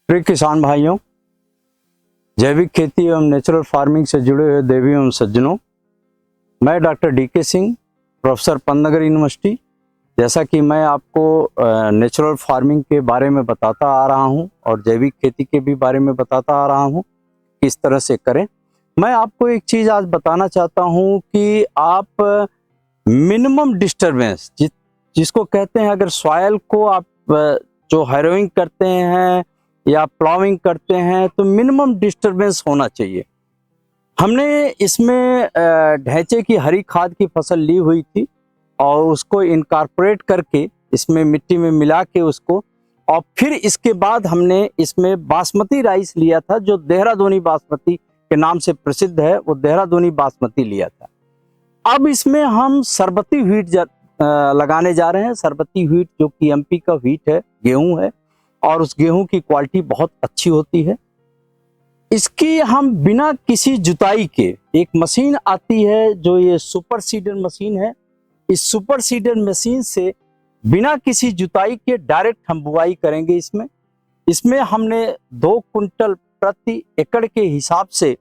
प्रिय किसान भाइयों, जैविक खेती एवं नेचुरल फार्मिंग से जुड़े हुए देवी एवं सज्जनों, मैं doctor DK Singh, professor Pantnagar university. जैसा कि मैं आपको नेचुरल फार्मिंग के बारे में बताता आ रहा हूं और जैविक खेती के भी बारे में बताता आ रहा हूं किस तरह से करें। मैं आपको एक चीज़ आज बताना चाहता हूं कि आप मिनिमम डिस्टरबेंस जिसको कहते हैं, अगर सॉयल को आप जो हैरोइंग करते हैं या प्लाविंग करते हैं तो मिनिमम डिस्टरबेंस होना चाहिए। हमने इसमें ढैंचे की हरी खाद की फसल ली हुई थी और उसको इनकॉर्पोरेट करके इसमें मिट्टी में मिला के उसको, और फिर इसके बाद हमने इसमें बासमती राइस लिया था जो देहरादूनी बासमती के नाम से प्रसिद्ध है, वो देहरादूनी बासमती लिया था। अब इसमें हम सरबती व्हीट लगाने जा रहे हैं। सरबती व्हीट जो कि एमपी का व्हीट है, गेहूं है, और उस गेहूं की क्वालिटी बहुत अच्छी होती है। इसकी हम बिना किसी जुताई के, एक मशीन आती है जो ये सुपर सीडर मशीन है, इस सुपर सीडर मशीन से बिना किसी जुताई के डायरेक्ट हम बुआई करेंगे। इसमें हमने 2 कुंटल प्रति एकड़ के हिसाब से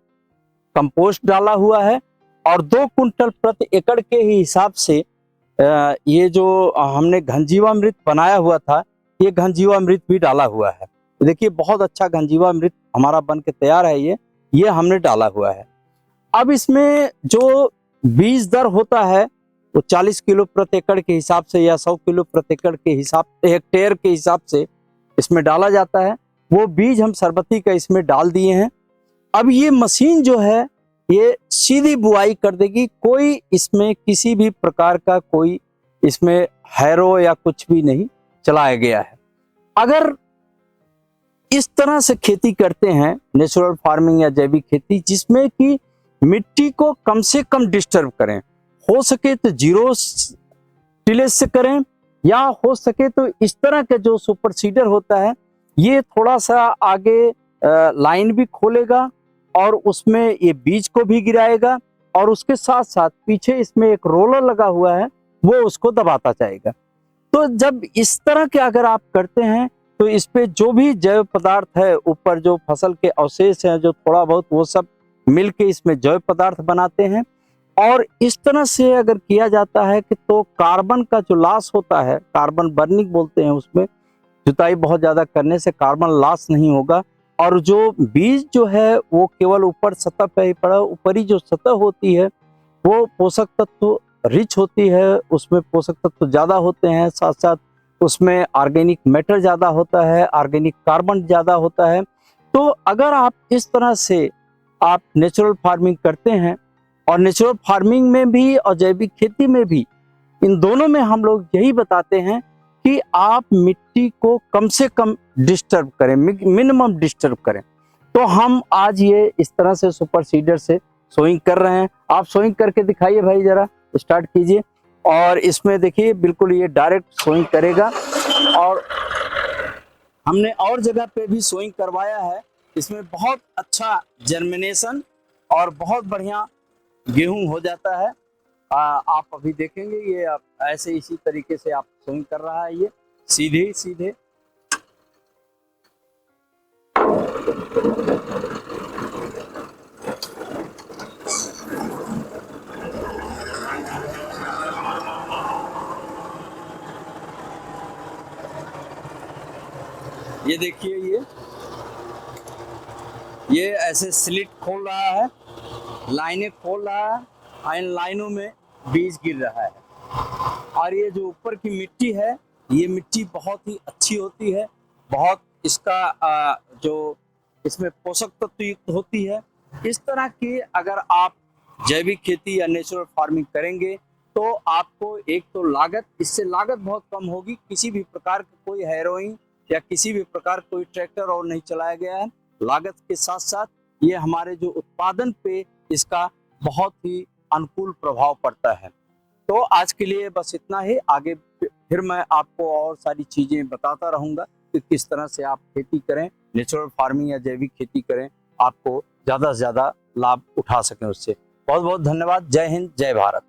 कंपोस्ट डाला हुआ है और 2 कुंटल प्रति एकड़ के ही हिसाब से ये जो हमने घनजीवामृत बनाया हुआ था, ये घनजीवामृत भी डाला हुआ है। देखिए, बहुत अच्छा घनजीवामृत हमारा बन के तैयार है। ये हमने डाला हुआ है। अब इसमें जो बीज दर होता है वो 40 किलो प्रति एकड़ के हिसाब से या 100 किलो प्रति एकड़ के हिसाब, हेक्टेयर के हिसाब से इसमें डाला जाता है। वो बीज हम सरबती का इसमें डाल दिए हैं। अब ये मशीन जो है ये सीधी बुआई कर देगी। कोई इसमें किसी भी प्रकार का कोई इसमें हैरो या कुछ भी नहीं चलाया गया है। अगर इस तरह से खेती करते हैं नेचुरल फार्मिंग या जैविक खेती, जिसमें कि मिट्टी को कम से कम डिस्टर्ब करें, हो सके तो जीरो टिलेज से करें, या हो सके तो इस तरह का जो सुपर सीडर होता है ये थोड़ा सा आगे लाइन भी खोलेगा और उसमें ये बीज को भी गिराएगा, और उसके साथ साथ पीछे इसमें एक रोलर लगा हुआ है, वो उसको दबाता जाएगा। तो जब इस तरह के अगर आप करते हैं तो इस पे जो भी जैव पदार्थ है, ऊपर जो फसल के अवशेष हैं जो थोड़ा बहुत, वो सब मिलके इसमें जैव पदार्थ बनाते हैं। और इस तरह से अगर किया जाता है कि तो कार्बन का जो लॉस होता है, कार्बन बर्निंग बोलते हैं, उसमें जुताई बहुत ज्यादा करने से कार्बन लॉस नहीं होगा। और जो बीज जो है वो केवल ऊपर सतह पे ही पड़ा, ऊपरी जो सतह होती है वो पोषक तत्व रिच होती है, उसमें पोषक तत्व ज्यादा होते हैं, साथ साथ उसमें ऑर्गेनिक मैटर ज्यादा होता है, ऑर्गेनिक कार्बन ज्यादा होता है। तो अगर आप इस तरह से आप नेचुरल फार्मिंग करते हैं, और नेचुरल फार्मिंग में भी और जैविक खेती में भी, इन दोनों में हम लोग यही बताते हैं कि आप मिट्टी को कम से कम डिस्टर्ब करें, मिनिमम डिस्टर्ब करें। तो हम आज ये इस तरह से सुपर सीडर से सोइंग कर रहे हैं। आप सोइंग करके दिखाइए भाई, जरा स्टार्ट कीजिए। और इसमें देखिए बिल्कुल ये डायरेक्ट सोइंग करेगा। और हमने और जगह पे भी सोइंग करवाया है, इसमें बहुत अच्छा जर्मिनेशन और बहुत बढ़िया गेहूं हो जाता है। आप अभी देखेंगे ये ऐसे इसी तरीके से आप सोइंग कर रहा है, ये सीधे सीधे। ये देखिए, ये ऐसे स्लिट खोल रहा है, लाइनें खोल रहा है, इन लाइनों में बीज गिर रहा है। और ये जो ऊपर की मिट्टी है, ये मिट्टी बहुत ही अच्छी होती है, बहुत इसका जो इसमें पोषक तत्व युक्त होती है। इस तरह की अगर आप जैविक खेती या नेचुरल फार्मिंग करेंगे तो आपको एक तो इससे लागत बहुत कम होगी। किसी भी प्रकार की कोई हैरोइंग या किसी भी प्रकार कोई ट्रैक्टर और नहीं चलाया गया है। लागत के साथ साथ ये हमारे जो उत्पादन पे इसका बहुत ही अनुकूल प्रभाव पड़ता है। तो आज के लिए बस इतना ही। आगे फिर मैं आपको और सारी चीजें बताता रहूंगा कि किस तरह से आप खेती करें, नेचुरल फार्मिंग या जैविक खेती करें, आपको ज्यादा से ज्यादा लाभ उठा सकें उससे। बहुत बहुत धन्यवाद। जय हिंद, जय भारत।